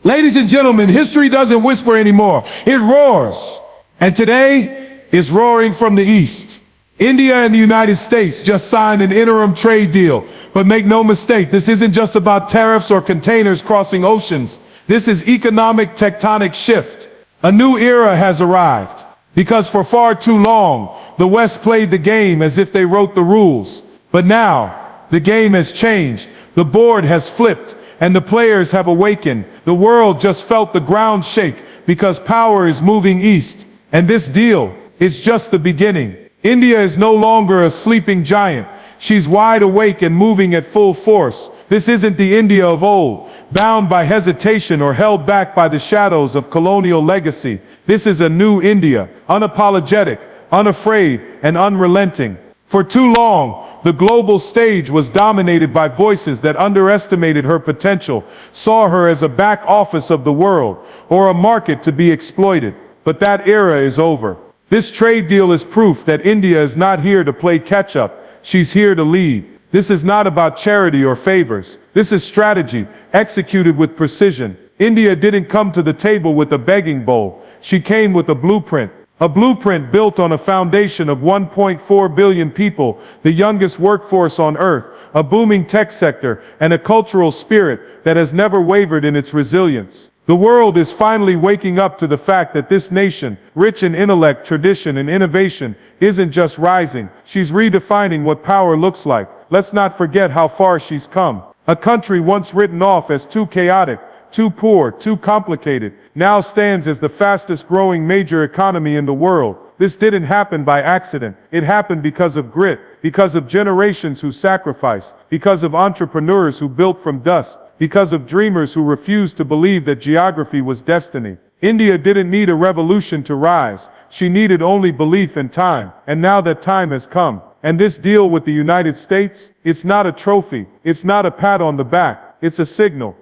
Ladies and gentlemen, history doesn't whisper anymore, it roars. And today is roaring from the east. India and the United States just signed an interim trade deal. But make no mistake, this isn't just about tariffs or containers crossing oceans. This is economic tectonic shift. A new era has arrived. Because for far too long, the West played the game as if they wrote the rules. But now, the game has changed. The board has flipped. And the players have awakened. The world just felt the ground shake because power is moving east. And this deal is just the beginning. India is no longer a sleeping giant. She's wide awake and moving at full force. This isn't the India of old, bound by hesitation or held back by the shadows of colonial legacy. This is a new India, unapologetic, unafraid, and unrelenting. For too long, the global stage was dominated by voices that underestimated her potential, saw her as a back office of the world, or a market to be exploited. But that era is over. This trade deal is proof that India is not here to play catch-up, she's here to lead. This is not about charity or favors. This is strategy, executed with precision. India didn't come to the table with a begging bowl. She came with a blueprint. A blueprint built on a foundation of 1.4 billion people, the youngest workforce on earth, a booming tech sector, and a cultural spirit that has never wavered in its resilience. The world is finally waking up to the fact that this nation, rich in intellect, tradition, and innovation, isn't just rising, she's redefining what power looks like. Let's not forget how far she's come. A country once written off as too chaotic, too poor, too complicated, now stands as the fastest growing major economy in the world. This didn't happen by accident. It happened because of grit, because of generations who sacrificed, because of entrepreneurs who built from dust, because of dreamers who refused to believe that geography was destiny. India didn't need a revolution to rise. She needed only belief and time. And now that time has come. And this deal with the United States, it's not a trophy. It's not a pat on the back. It's a signal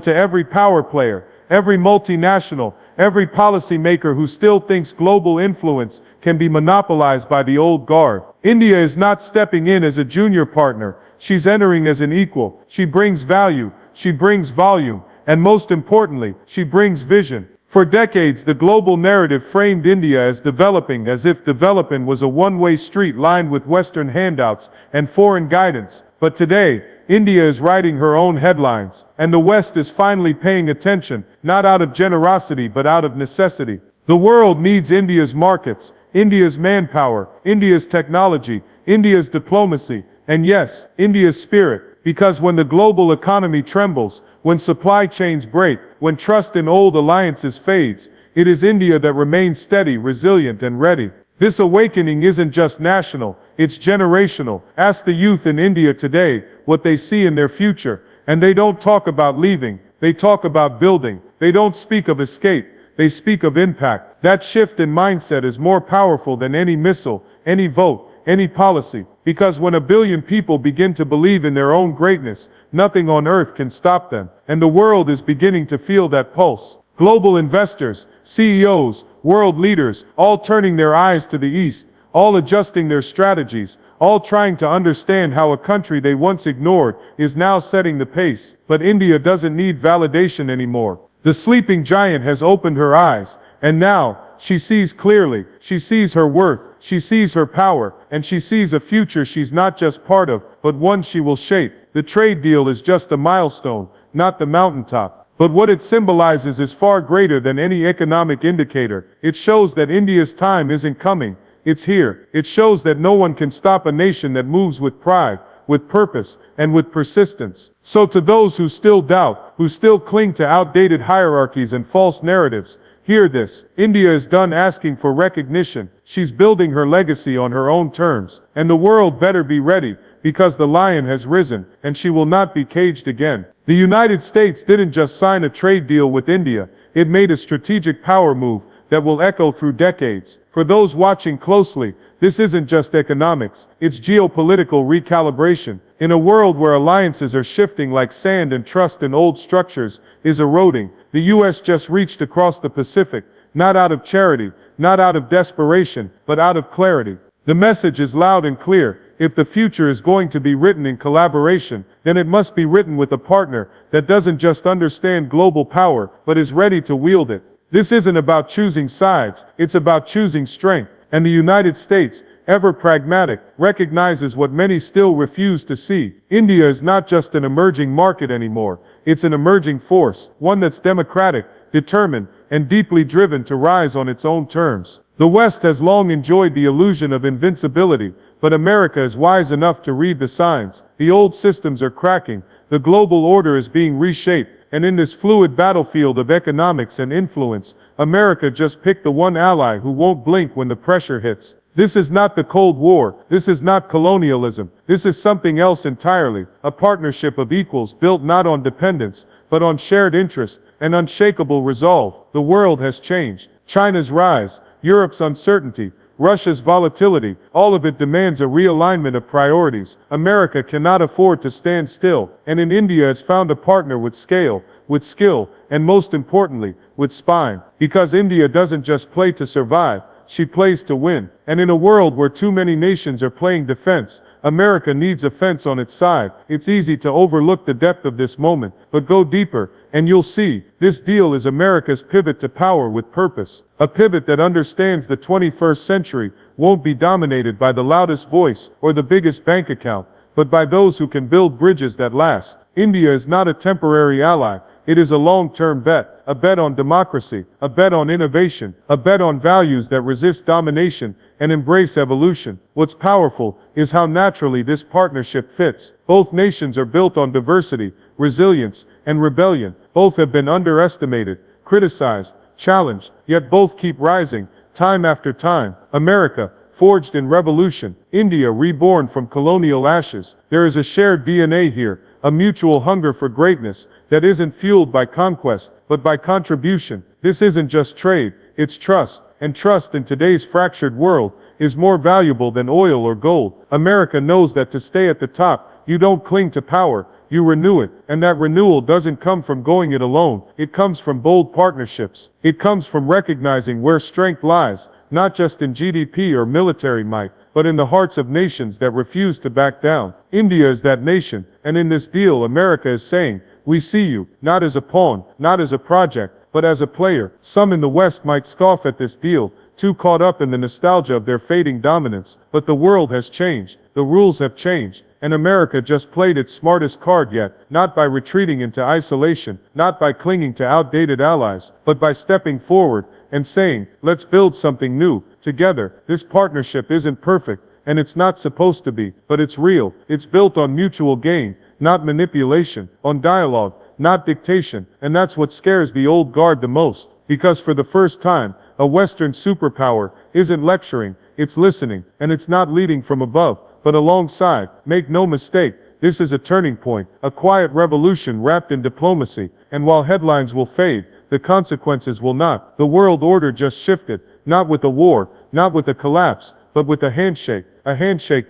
to every power player, every multinational, every policymaker who still thinks global influence can be monopolized by the old guard. India is not stepping in as a junior partner. She's entering as an equal. She brings value, she brings volume, and most importantly, she brings vision. For decades, the global narrative framed India as developing, as if development was a one-way street lined with Western handouts and foreign guidance. But today, India is writing her own headlines, and the West is finally paying attention, not out of generosity but out of necessity. The world needs India's markets, India's manpower, India's technology, India's diplomacy, and yes, India's spirit, because when the global economy trembles, when supply chains break, when trust in old alliances fades, it is India that remains steady, resilient, and ready. This awakening isn't just national, it's generational. Ask the youth in India today what they see in their future, and they don't talk about leaving, they talk about building. They don't speak of escape, they speak of impact. That shift in mindset is more powerful than any missile, any vote, any policy. Because when 1 billion people begin to believe in their own greatness, nothing on earth can stop them. And the world is beginning to feel that pulse. Global investors, CEOs, world leaders, all turning their eyes to the east, all adjusting their strategies, all trying to understand how a country they once ignored is now setting the pace. But India doesn't need validation anymore. The sleeping giant has opened her eyes, and now, she sees clearly. She sees her worth, she sees her power, and she sees a future she's not just part of, but one she will shape. The trade deal is just a milestone, not the mountaintop. But what it symbolizes is far greater than any economic indicator. It shows that India's time isn't coming, it's here. It shows that no one can stop a nation that moves with pride, with purpose, and with persistence. So to those who still doubt, who still cling to outdated hierarchies and false narratives, hear this. India is done asking for recognition. She's building her legacy on her own terms. And the world better be ready, because the lion has risen, and she will not be caged again. The United States didn't just sign a trade deal with India, it made a strategic power move that will echo through decades. For those watching closely, this isn't just economics, it's geopolitical recalibration. In a world where alliances are shifting like sand and trust in old structures is eroding, the U.S. just reached across the Pacific, not out of charity, not out of desperation, but out of clarity. The message is loud and clear. if the future is going to be written in collaboration, then it must be written with a partner that doesn't just understand global power, but is ready to wield it. This isn't about choosing sides, it's about choosing strength. And the United States, ever pragmatic, recognizes what many still refuse to see. India is not just an emerging market anymore, it's an emerging force, one that's democratic, determined, and deeply driven to rise on its own terms. The West has long enjoyed the illusion of invincibility, but America is wise enough to read the signs. The old systems are cracking, the global order is being reshaped, and in this fluid battlefield of economics and influence, America just picked the one ally who won't blink when the pressure hits. This is not the Cold War, this is not colonialism, this is something else entirely, a partnership of equals built not on dependence, but on shared interest and unshakable resolve. The world has changed. China's rise, Europe's uncertainty, Russia's volatility, all of it demands a realignment of priorities. America cannot afford to stand still, and in India it's found a partner with scale, with skill, and most importantly, with spine. Because India doesn't just play to survive, she plays to win. And in a world where too many nations are playing defense, America needs a fence on its side. It's easy to overlook the depth of this moment, but go deeper, and you'll see, this deal is America's pivot to power with purpose. A pivot that understands the 21st century won't be dominated by the loudest voice or the biggest bank account, but by those who can build bridges that last. India is not a temporary ally. It is a long-term bet, a bet on democracy, a bet on innovation, a bet on values that resist domination and embrace evolution. What's powerful is how naturally this partnership fits. Both nations are built on diversity, resilience, and rebellion. Both have been underestimated, criticized, challenged, yet both keep rising, time after time. America, forged in revolution. India, reborn from colonial ashes. There is a shared DNA here, a mutual hunger for greatness that isn't fueled by conquest, but by contribution. This isn't just trade, it's trust, and trust in today's fractured world is more valuable than oil or gold. America knows that to stay at the top, you don't cling to power, you renew it, and that renewal doesn't come from going it alone. It comes from bold partnerships. It comes from recognizing where strength lies, not just in GDP or military might, but in the hearts of nations that refuse to back down. India is that nation, and in this deal America is saying, we see you, not as a pawn, not as a project, but as a player. Some in the West might scoff at this deal, too caught up in the nostalgia of their fading dominance, but the world has changed, the rules have changed, and America just played its smartest card yet, not by retreating into isolation, not by clinging to outdated allies, but by stepping forward and saying, let's build something new, together. This partnership isn't perfect, and it's not supposed to be, but it's real. It's built on mutual gain, not manipulation, on dialogue, not dictation, and that's what scares the old guard the most. Because for the first time, a Western superpower isn't lecturing, it's listening, and it's not leading from above, but alongside. Make no mistake, this is a turning point, a quiet revolution wrapped in diplomacy, and while headlines will fade, the consequences will not. The world order just shifted, not with a war, not with a collapse, but with a handshake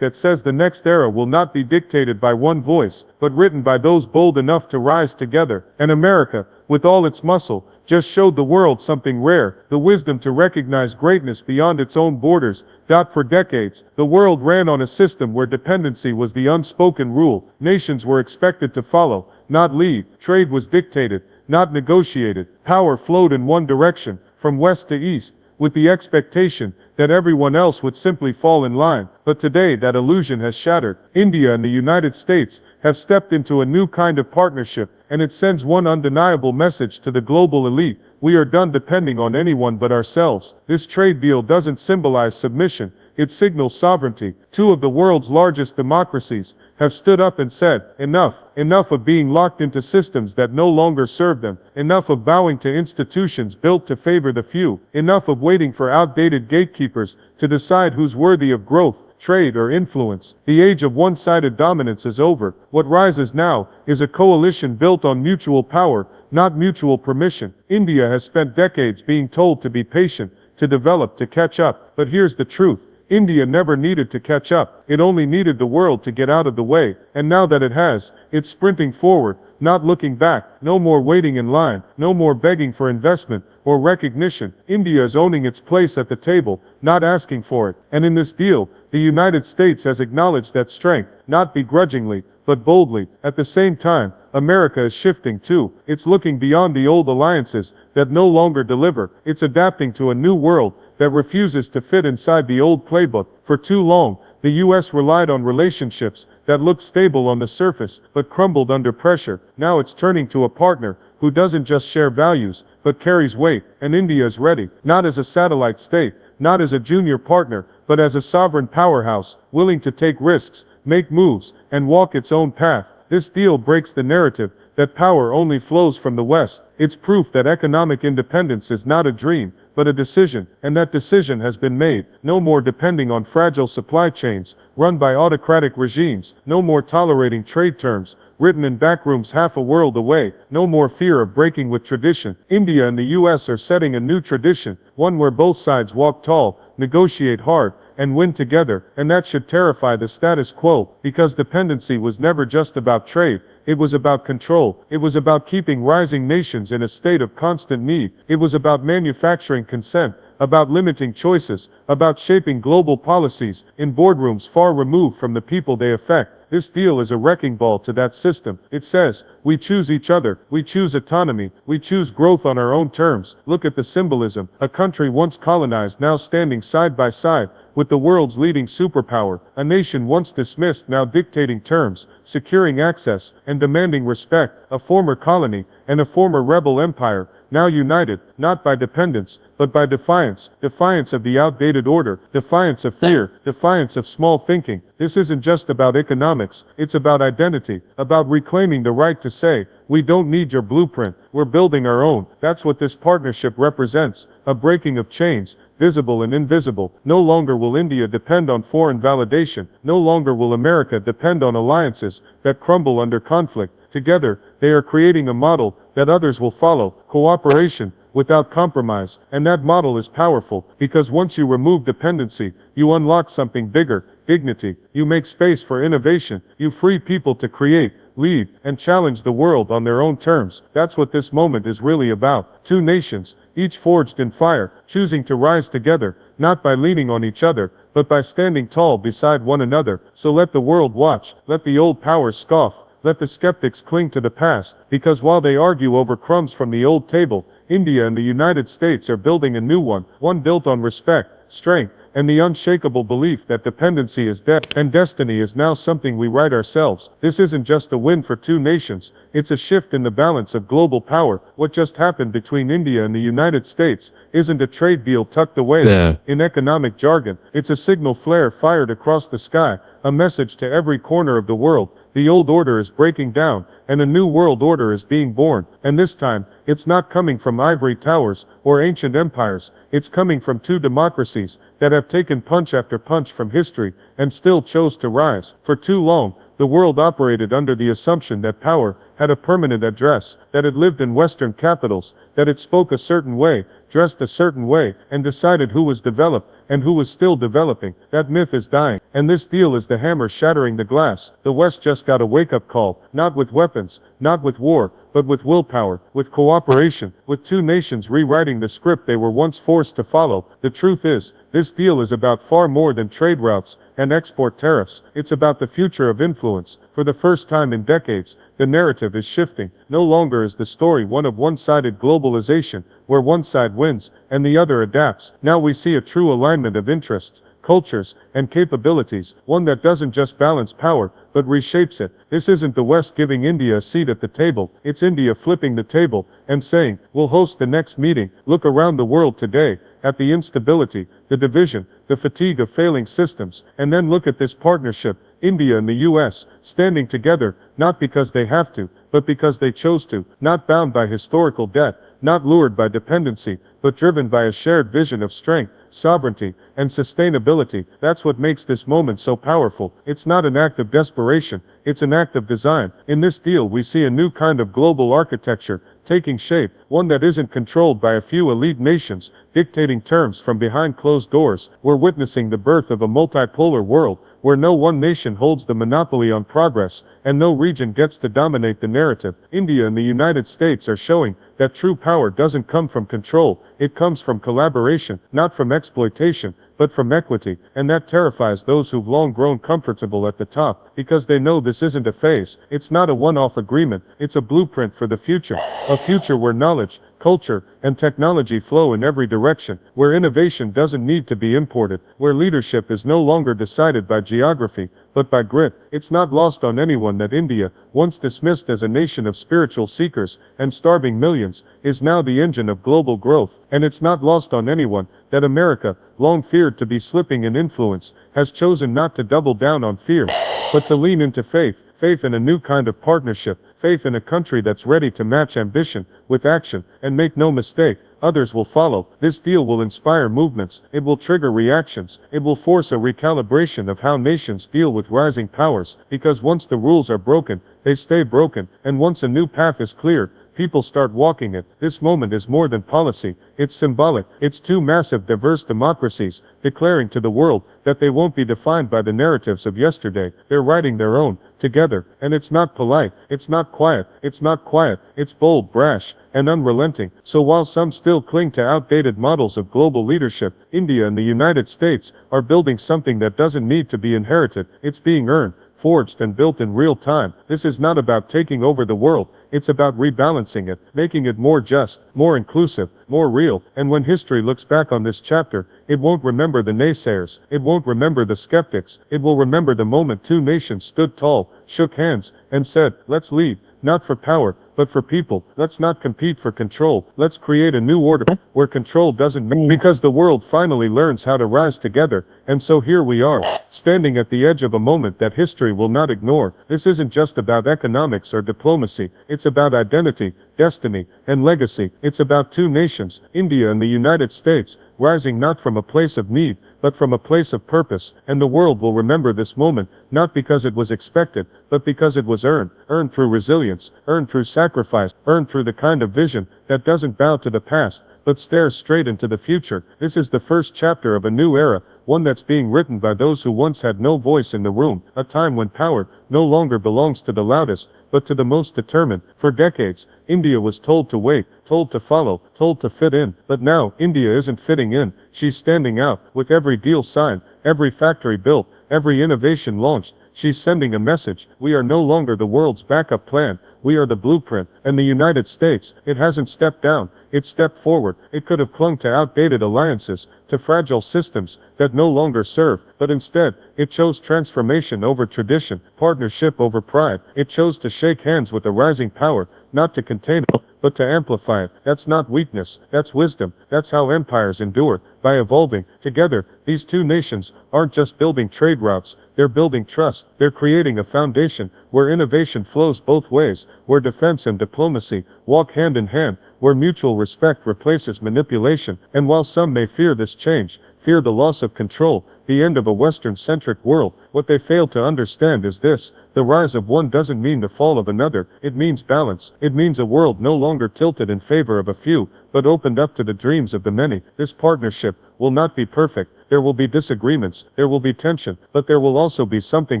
that says the next era will not be dictated by one voice, but written by those bold enough to rise together. And America, with all its muscle, just showed the world something rare, the wisdom to recognize greatness beyond its own borders. For decades, the world ran on a system where dependency was the unspoken rule. Nations were expected to follow, not lead. Trade was dictated, not negotiated. Power flowed in one direction, from west to east, with the expectation that everyone else would simply fall in line. But today that illusion has shattered. India and the United States have stepped into a new kind of partnership, and it sends one undeniable message to the global elite. We are done depending on anyone but ourselves. This trade deal doesn't symbolize submission, it signals sovereignty. Two of the world's largest democracies have stood up and said, enough. Enough of being locked into systems that no longer serve them. Enough of bowing to institutions built to favor the few. Enough of waiting for outdated gatekeepers to decide who's worthy of growth, trade, or influence. The age of one-sided dominance is over. What rises now is a coalition built on mutual power, not mutual permission. India has spent decades being told to be patient, to develop, to catch up. But here's the truth. India never needed to catch up. It only needed the world to get out of the way. And now that it has, it's sprinting forward, not looking back. No more waiting in line. No more begging for investment or recognition. India is owning its place at the table, not asking for it. And in this deal, the The United States has acknowledged that strength, not begrudgingly, but boldly. At the same time, America is shifting too. It's looking beyond the old alliances that no longer deliver. It's adapting to a new world that refuses to fit inside the old playbook. For too long, the U.S. relied on relationships that looked stable on the surface, but crumbled under pressure. Now it's turning to a partner who doesn't just share values, but carries weight. And India is ready, not as a satellite state, not as a junior partner, but as a sovereign powerhouse, willing to take risks, make moves, and walk its own path. This deal breaks the narrative that power only flows from the West. It's proof that economic independence is not a dream, but a decision, and that decision has been made. No more depending on fragile supply chains run by autocratic regimes. No more tolerating trade terms written in backrooms half a world away. No more fear of breaking with tradition. India and the US are setting a new tradition, one where both sides walk tall, negotiate hard, and win together. And that should terrify the status quo, because dependency was never just about trade. It was about control. It was about keeping rising nations in a state of constant need. It was about manufacturing consent, about limiting choices, about shaping global policies in boardrooms far removed from the people they affect. This deal is a wrecking ball to that system. It says, we choose each other, we choose autonomy, we choose growth on our own terms. Look at the symbolism. A country once colonized now standing side by side with the world's leading superpower. A nation once dismissed now dictating terms, securing access, and demanding respect. A former colony and a former rebel empire, now united, not by dependence, but by defiance. Defiance of the outdated order, defiance of fear, defiance of small thinking. This isn't just about economics, it's about identity, about reclaiming the right to say, we don't need your blueprint, we're building our own. That's what this partnership represents, a breaking of chains, visible and invisible. No longer will India depend on foreign validation, no longer will America depend on alliances that crumble under conflict. Together, they are creating a model that others will follow, cooperation without compromise. And that model is powerful, because once you remove dependency, you unlock something bigger, dignity. You make space for innovation. You free people to create, lead, and challenge the world on their own terms. That's what this moment is really about. Two nations, each forged in fire, choosing to rise together, not by leaning on each other, but by standing tall beside one another. So let the world watch, let the old powers scoff, let the skeptics cling to the past, because while they argue over crumbs from the old table, India and the United States are building a new one built on respect, strength, and the unshakable belief that dependency is death, and destiny is now something we write ourselves. This isn't just a win for two nations, it's a shift in the balance of global power. What just happened between India and the United States isn't a trade deal tucked away in economic jargon. It's a signal flare fired across the sky, a message to every corner of the world. The old order is breaking down, and a new world order is being born. And this time, it's not coming from ivory towers or ancient empires. It's coming from two democracies that have taken punch after punch from history and still chose to rise. For too long, the world operated under the assumption that power had a permanent address, that it lived in Western capitals, that it spoke a certain way, dressed a certain way, and decided who was developed and who was still developing. That myth is dying, and this deal is the hammer shattering the glass. The West just got a wake-up call, not with weapons, not with war, but with willpower, with cooperation, with two nations rewriting the script they were once forced to follow. The truth is, this deal is about far more than trade routes and export tariffs. It's about the future of influence. For the first time in decades, the narrative is shifting. No longer is the story one of one-sided globalization, where one side wins and the other adapts. Now we see a true alignment of interests, cultures, and capabilities, one that doesn't just balance power, but reshapes it. This isn't the West giving India a seat at the table, it's India flipping the table and saying, we'll host the next meeting. Look around the world today, at the instability, the division, the fatigue of failing systems, and then look at this partnership, India and the US, standing together, not because they have to, but because they chose to, not bound by historical debt, not lured by dependency, but driven by a shared vision of strength, sovereignty, and sustainability. That's what makes this moment so powerful. It's not an act of desperation, it's an act of design. In this deal we see a new kind of global architecture taking shape, one that isn't controlled by a few elite nations, dictating terms from behind closed doors. We're witnessing the birth of a multipolar world, where no one nation holds the monopoly on progress, and no region gets to dominate the narrative. India and the United States are showing that true power doesn't come from control, it comes from collaboration, not from exploitation, but from equity, and that terrifies those who've long grown comfortable at the top, because they know this isn't a phase, it's not a one-off agreement, it's a blueprint for the future. A future where knowledge, culture, and technology flow in every direction, where innovation doesn't need to be imported, where leadership is no longer decided by geography, but by grit. It's not lost on anyone that India, once dismissed as a nation of spiritual seekers and starving millions, is now the engine of global growth. And it's not lost on anyone that America, long feared to be slipping in influence, has chosen not to double down on fear, but to lean into faith. Faith in a new kind of partnership, faith in a country that's ready to match ambition with action, and make no mistake, others will follow. This deal will inspire movements, it will trigger reactions, it will force a recalibration of how nations deal with rising powers, because once the rules are broken, they stay broken, and once a new path is cleared, people start walking it. This moment is more than policy, it's symbolic. It's two massive, diverse democracies, declaring to the world that they won't be defined by the narratives of yesterday. They're writing their own, together, and it's not polite, it's not quiet, it's bold, brash, and unrelenting. So while some still cling to outdated models of global leadership, India and the United States are building something that doesn't need to be inherited, it's being earned, forged and built in real time. This is not about taking over the world, it's about rebalancing it, making it more just, more inclusive, more real. And when history looks back on this chapter, it won't remember the naysayers, it won't remember the skeptics, it will remember the moment two nations stood tall, shook hands, and said, let's lead, not for power, but for people. Let's not compete for control. Let's create a new order where control doesn't matter, because the world finally learns how to rise together. And so here we are, standing at the edge of a moment that history will not ignore. This isn't just about economics or diplomacy. It's about identity, destiny, and legacy. It's about two nations, India and the United States, rising not from a place of need, but from a place of purpose. And the world will remember this moment, not because it was expected, but because it was earned. Earned through resilience, earned through sacrifice, earned through the kind of vision that doesn't bow to the past, but stares straight into the future. This is the first chapter of a new era, one that's being written by those who once had no voice in the room, a time when power no longer belongs to the loudest, but to the most determined. For decades, India was told to wait, told to follow, told to fit in. But now, India isn't fitting in, she's standing out. With every deal signed, every factory built, every innovation launched, she's sending a message. We are no longer the world's backup plan, we are the blueprint. And the United States, it hasn't stepped down, it stepped forward. It could have clung to outdated alliances, to fragile systems that no longer serve, but instead, it chose transformation over tradition, partnership over pride. It chose to shake hands with a rising power, not to contain it, but to amplify it. That's not weakness, that's wisdom. That's how empires endure, by evolving. Together, these two nations aren't just building trade routes, they're building trust. They're creating a foundation where innovation flows both ways, where defense and diplomacy walk hand in hand, where mutual respect replaces manipulation. And while some may fear this change, fear the loss of control, the end of a Western-centric world, what they fail to understand is this: the rise of one doesn't mean the fall of another, it means balance. It means a world no longer tilted in favor of a few, but opened up to the dreams of the many. This partnership will not be perfect, there will be disagreements, there will be tension, but there will also be something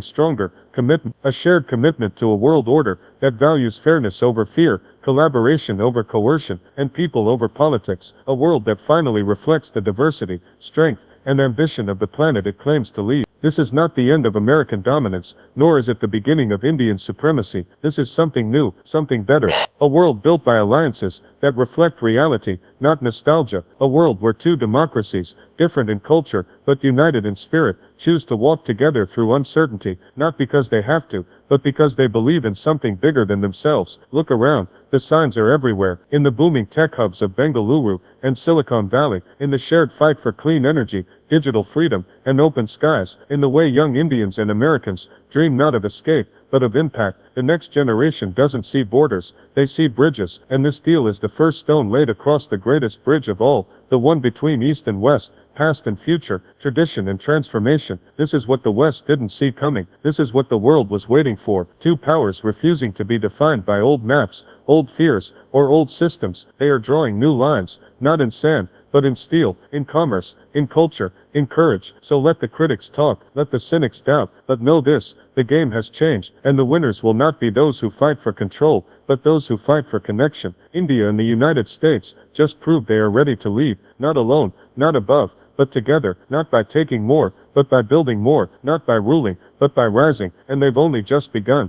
stronger, commitment, a shared commitment to a world order that values fairness over fear, collaboration over coercion, and people over politics, a world that finally reflects the diversity, strength, and ambition of the planet it claims to lead. This is not the end of American dominance, nor is it the beginning of Indian supremacy. This is something new, something better. A world built by alliances that reflect reality, not nostalgia. A world where two democracies, different in culture, but united in spirit, choose to walk together through uncertainty, not because they have to, but because they believe in something bigger than themselves. Look around, the signs are everywhere, in the booming tech hubs of Bengaluru and Silicon Valley, in the shared fight for clean energy, digital freedom, and open skies, in the way young Indians and Americans dream not of escape, but of impact. The next generation doesn't see borders, they see bridges, and this deal is the first stone laid across the greatest bridge of all, the one between East and West, past and future, tradition and transformation. This is what the West didn't see coming. This is what the world was waiting for. Two powers refusing to be defined by old maps, old fears, or old systems. They are drawing new lines, not in sand, but in steel, in commerce, in culture, in courage. So let the critics talk, let the cynics doubt, but know this, the game has changed, and the winners will not be those who fight for control, but those who fight for connection. India and the United States just proved they are ready to lead, not alone, not above, but together, not by taking more, but by building more, not by ruling, but by rising, and they've only just begun.